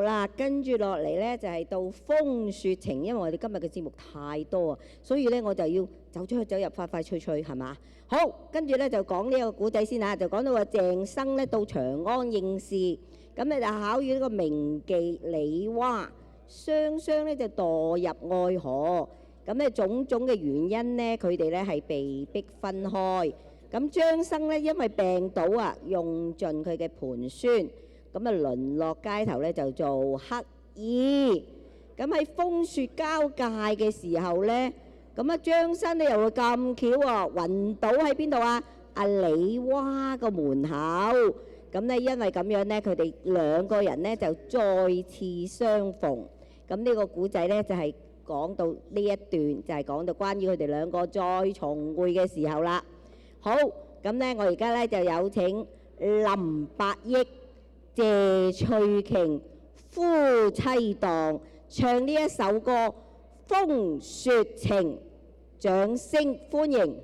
好啦，跟住落嚟咧就係到風雪情，因為我哋今日嘅節目太多啊，所以咧我就要走出去走入，快快脆脆係嘛？好，跟住咧就講呢個古仔先嚇，就講到話鄭生咧到長安應試，咁咧就考遇呢個名妓李娃，雙雙咧就墮入愛河，咁咧種種嘅原因咧，佢哋咧係被逼分開。咁張生咧因為病倒啊，用盡佢嘅盤算。咁啊，淪落街頭咧就做乞兒。咁喺風雪交界嘅時候咧，咁啊張生咧又會咁巧喎，暈倒喺邊度啊？阿李娃個門口。咁咧因為咁樣咧，佢哋兩個人咧就再次相逢。咁呢個古仔咧就係講到呢一段，就係講到關於佢哋兩個再重會嘅時候啦。好，咁咧我而家咧就有請林百億、謝翠瓊夫妻檔唱呢一首歌《風雪情》，掌聲歡迎。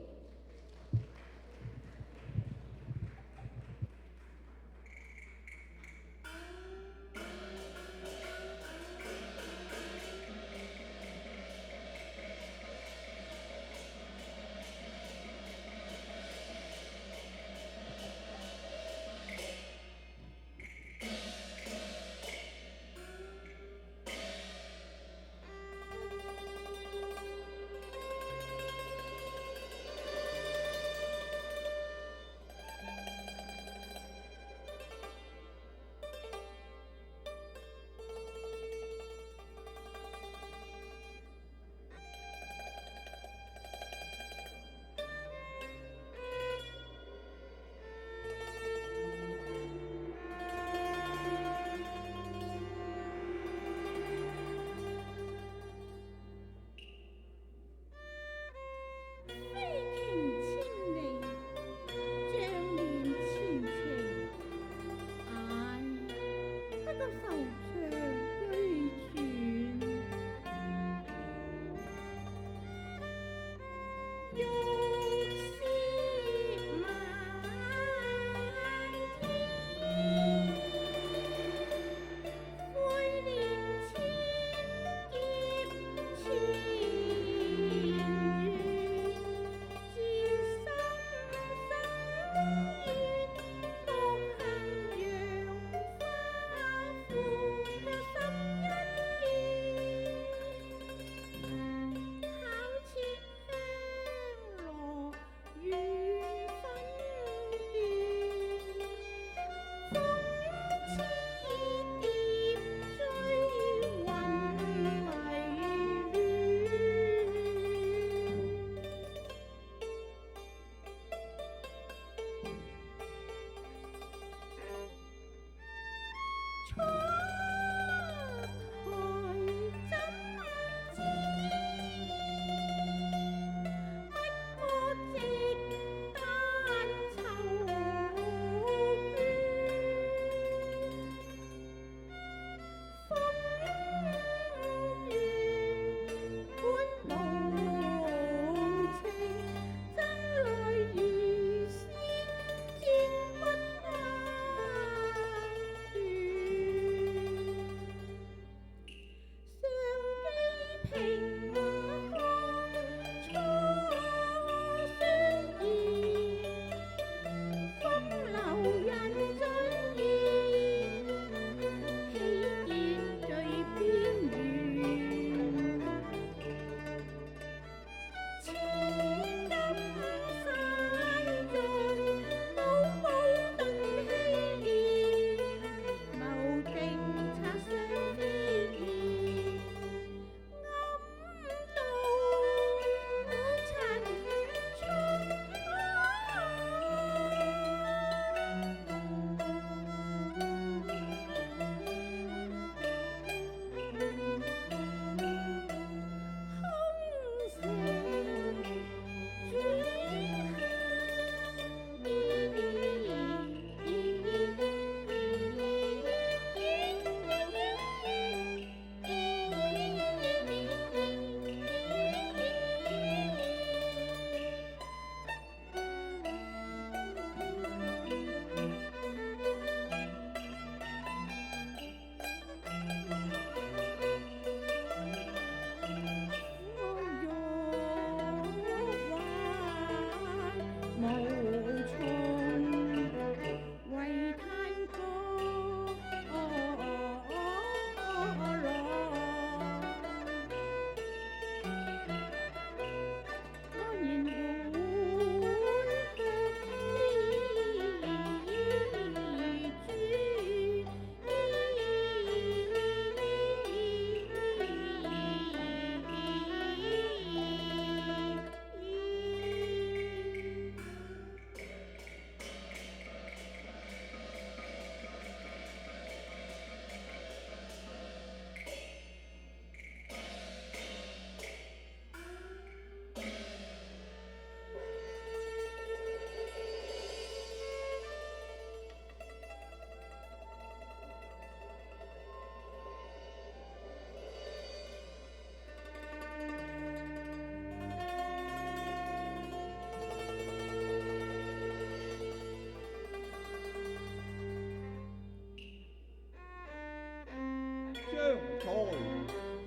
將才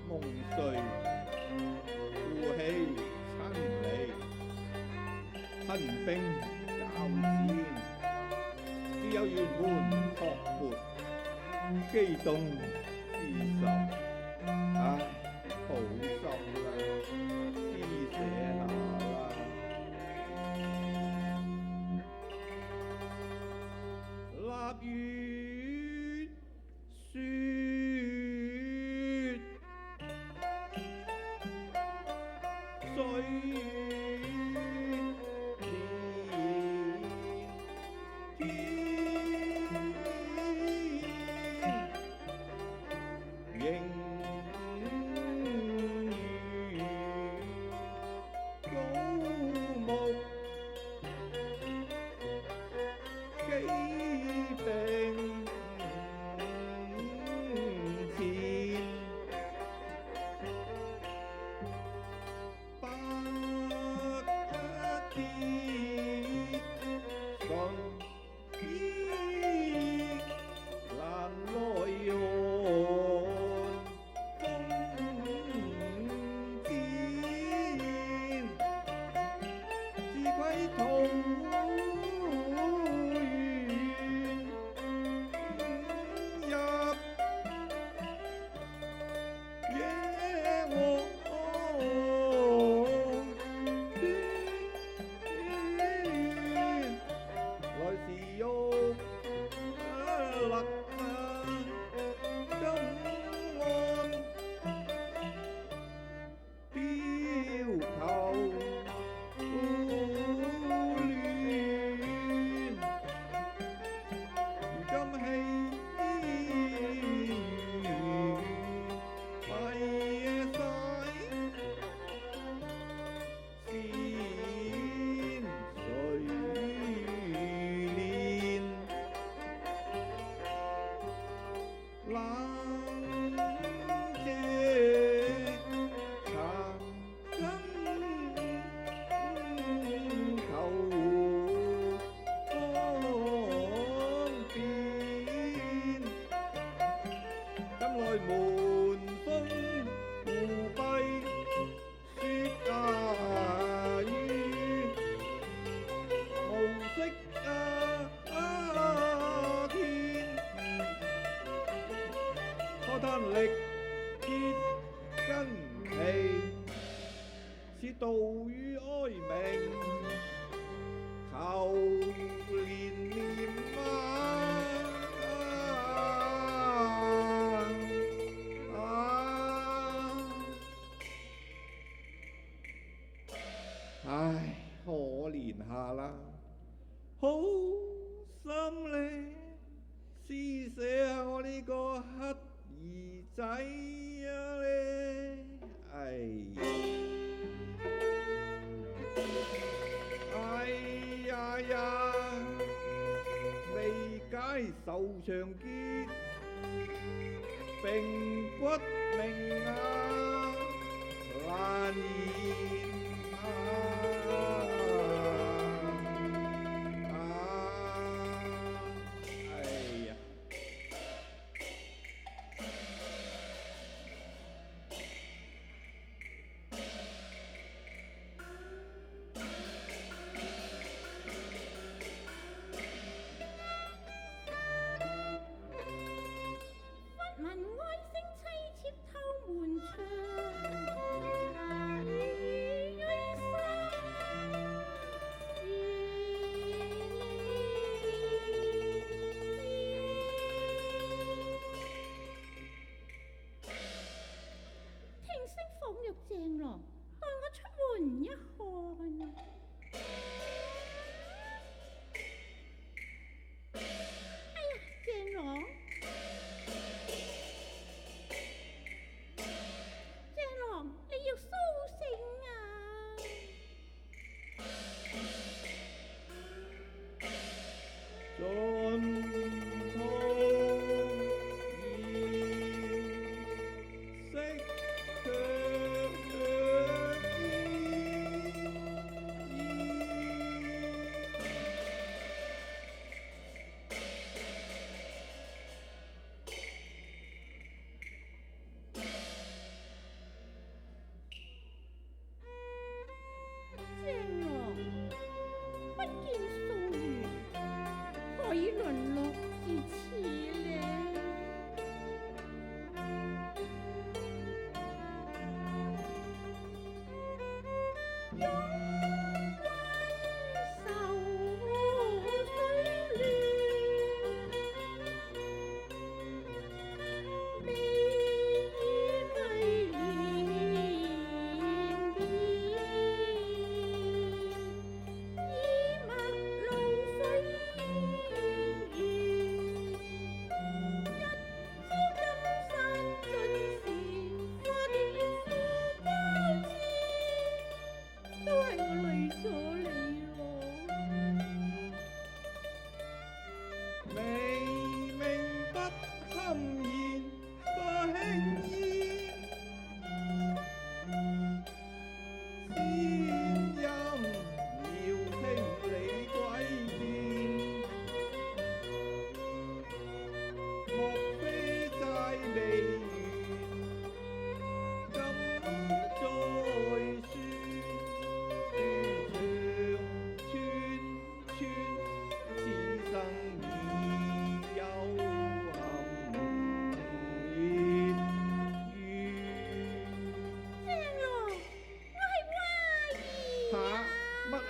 夢碎，負氣親離，親兵交戰，只有圓滿托缽，機動之仇，唉，好心啦，施捨下啦。臘月雪，水連天，迎如高木，幾並前，百鐵順意難來用，風戰自愧桃源，入野王端，來時玉勒金鞍，飄求亂，如今氣迷晒，先誰憐？冷借殘金求方便，今來門風護蔽，雪雨無色天，可嘆力竭筋疲，似杜宇哀鳴，求憐念唉，可憐下啦，好心咧，施捨下我呢個乞兒仔啊咧，哎呀呀，未解愁腸結，並骨明啊，難言哎呀！聞哀聲凄切透門窗，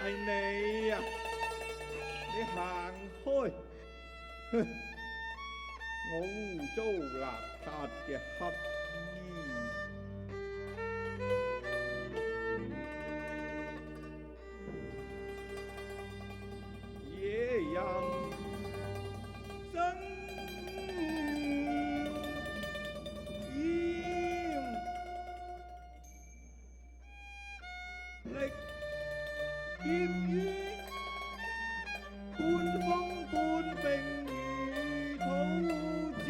係你啊！你行開！哼，我污糟邋遢嘅乞衣，野人爭艷，力竭於半風半冰如土戰，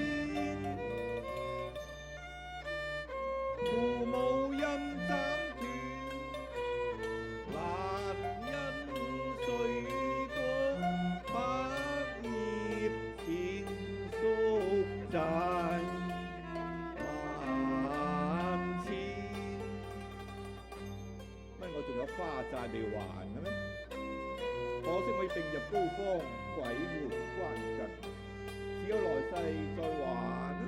父母因斬斷，難因歲過百業前宿債萬千。乜我仲有花債未還嘅咩？可惜我已病入膏肓，鬼門關近，只有來世再還啦。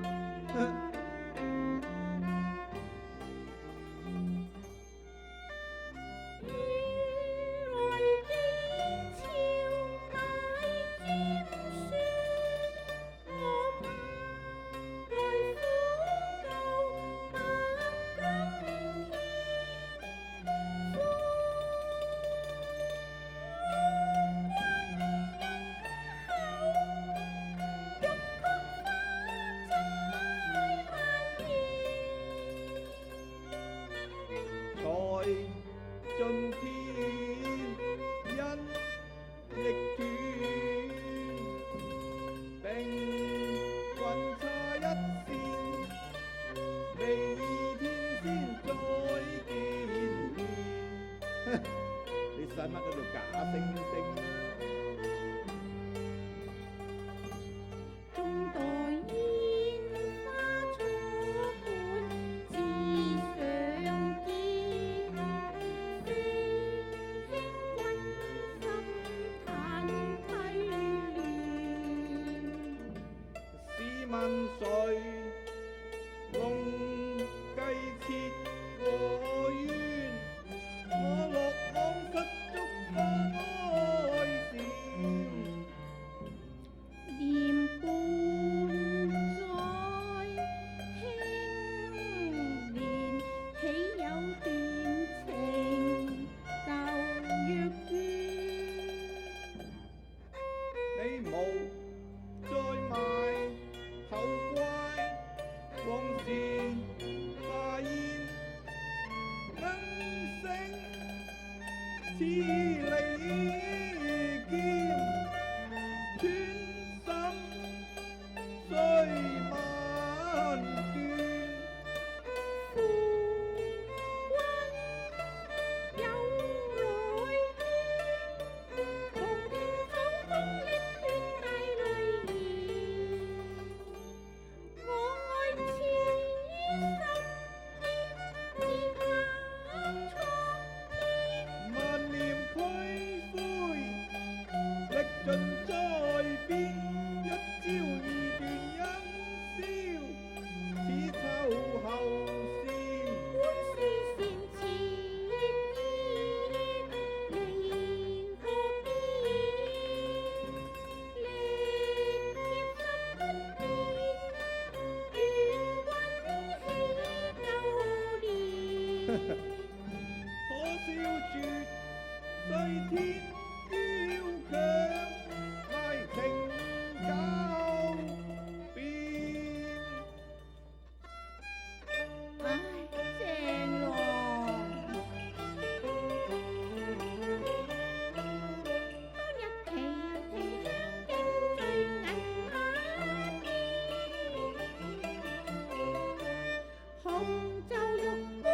盡天因逆斷，並棍差一線，未天先再見面。你使乜喺度假惺惺啊？問誰龍計切我冤？我落網失足放愛線，念半載輕年，豈有斷情舊若怨？你無再賣後怪，往事化煙，能成此利劍，穿心雖萬段。夫君有來怨，無聽口風力勸帶淚言。我愛此心結下蒼天，萬念俱灰，力盡再變，一朝二斷因消，此秋後線。本是善詞意，離合變，力竭心不變，願溫馨舊年。可笑絕世天驕強，賣情狡辯。唉，正咯！當日旗亭香徑最銀馬邊，紅袖玉杯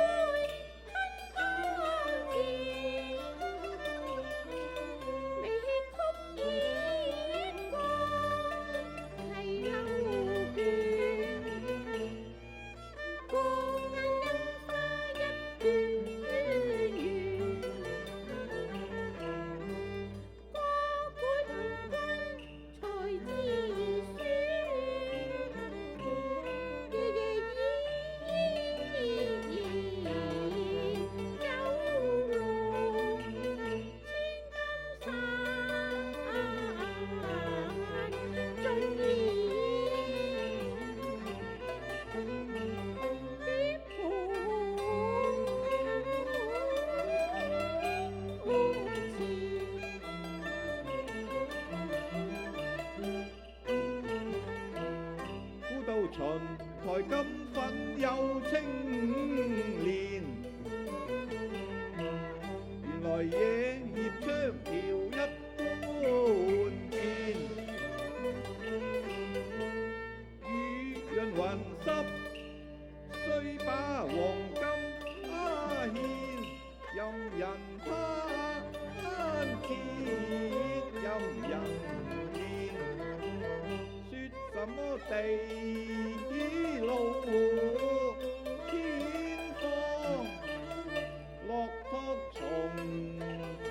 秦台金粉有青蓮，原來野葉長條一般見，雨潤雲濕雖把黃金獻，任人攀鐵任人見，說什麼地路天荒，落拓從逢，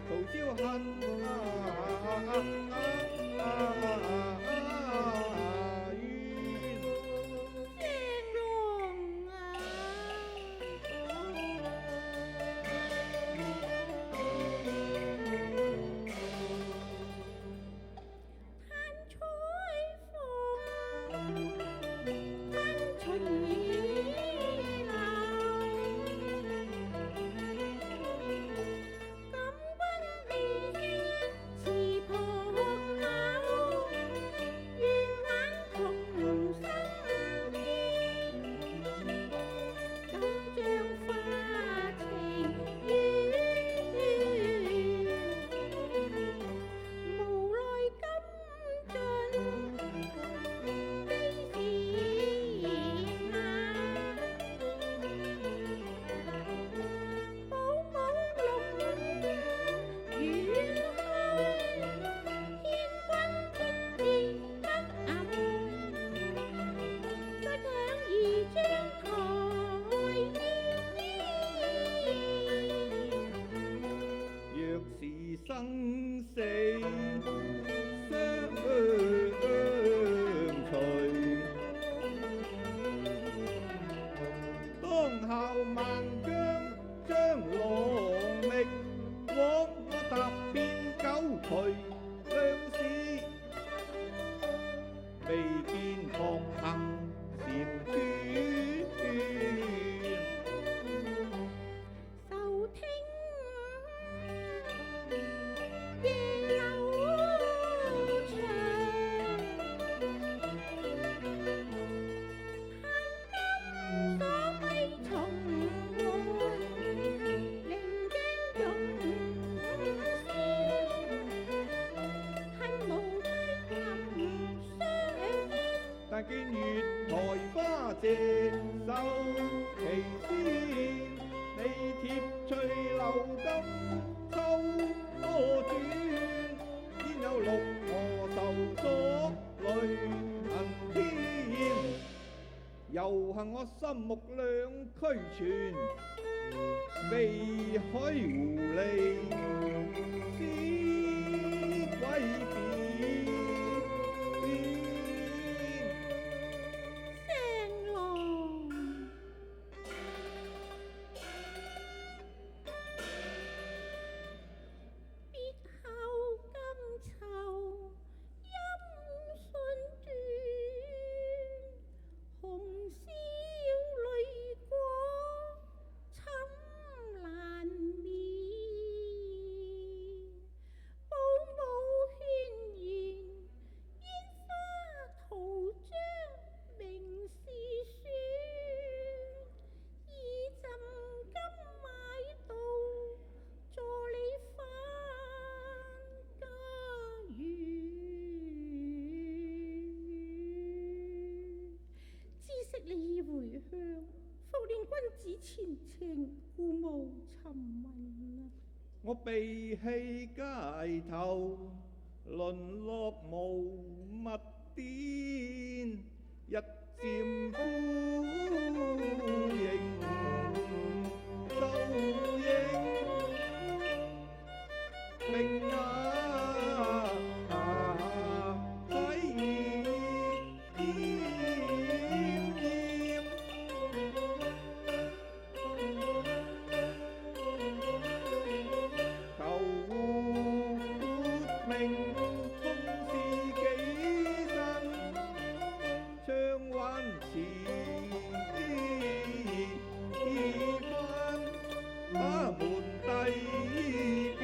陶燒恨生死相隨，當校萬疆將狼覓，枉我踏遍九衢相思，未見學行禪斷。受聽夜流長，恨今所歸從來，靈鏡總是恨無對琴相牽。但見月台花謝秀其先，你貼翠流金秋多轉，焉有六河愁所淚痕添？猶幸我心目兩俱全，未海狐狸思歸別。聲浪別後更愁音訊斷，紅消淚過侵難眠，寶舞軒然煙花塗將明是雪，已朕今買到助你返家園。知悉你已回鄉，復念君子前程，故無尋聞。我被棄街頭，淪落無物顛，日漸孤影蹤影，明體驗。求活命空是幾生，唱挽詞翻把門第變，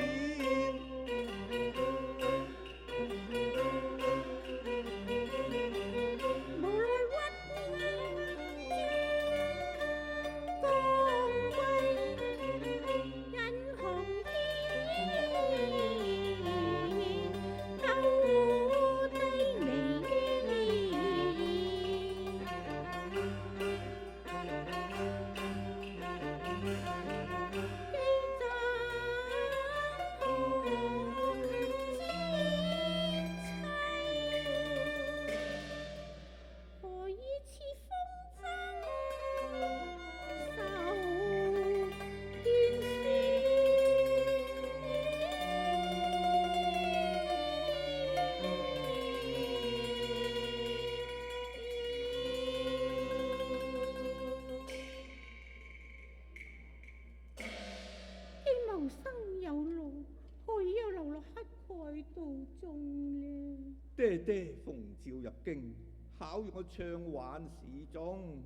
爹爹奉詔入京，考驗我唱玩示眾，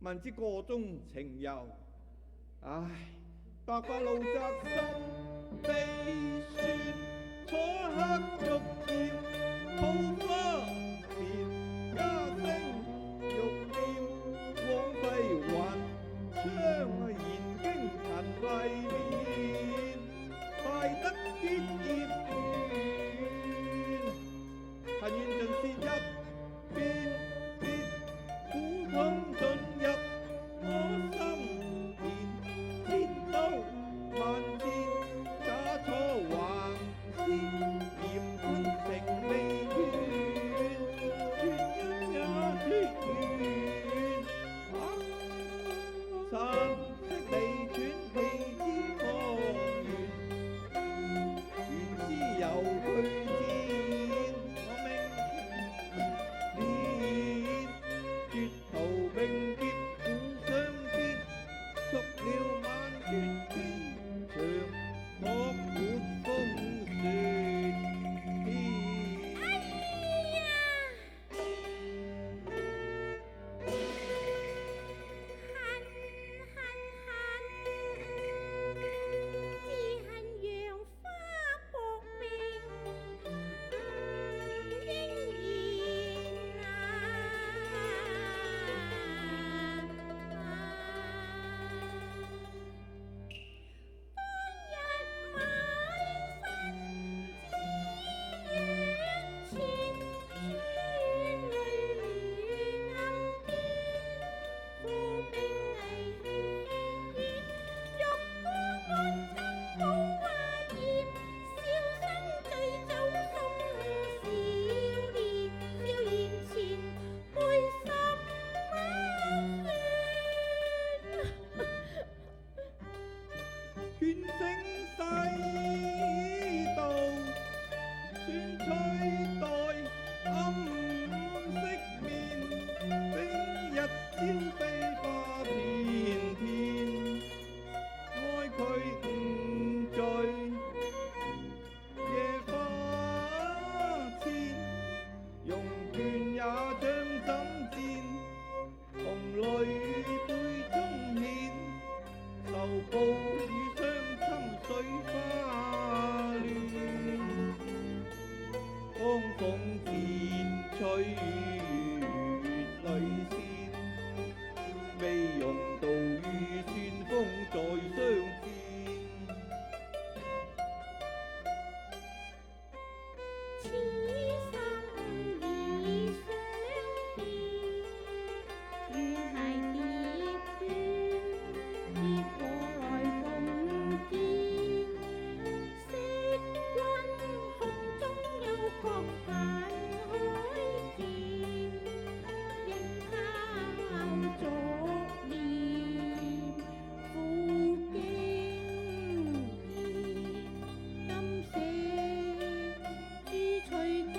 問之個中情由。唉，白髮老宅心悲酸，楚客逐漸桃花田，家聲玉念，枉費還窗言經陳麗面，敗得結業緣，恨怨盡是一邊別，苦痛進入我心田，千刀萬箭假錯橫線，嫌親情未斷，斷因也斷緣，神色離轉未知方圓，緣之由佢戰，我命連絕途並劫互相牽，續了萬卷篇長，托滿風雪天。只恨楊花薄命，應然當日晚身只約前，穿淚暗邊，負兵危險，欲過安親保華嚴，笑生醉酒送少年，笑言前輩什麼算？勸聲世道，酸翠黛暗色面，冰日照飛花片片，愛佢誤醉夜花千，用斷也將枕戰，紅淚杯中獻，受暴雨傷侵水花亂，風鳳漸吹月淚線，未用道與旋風再相戰。此生理想變，願鞋跌斷，跌過來共見。惜君胸中有國盼海戰，應靠昨年負經驗，今夕朱翠歌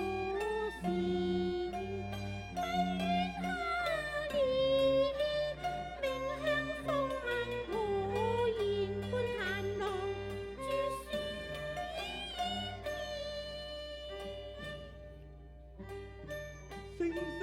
時，不願下年，命香風問何言，半閒浪著書聲聲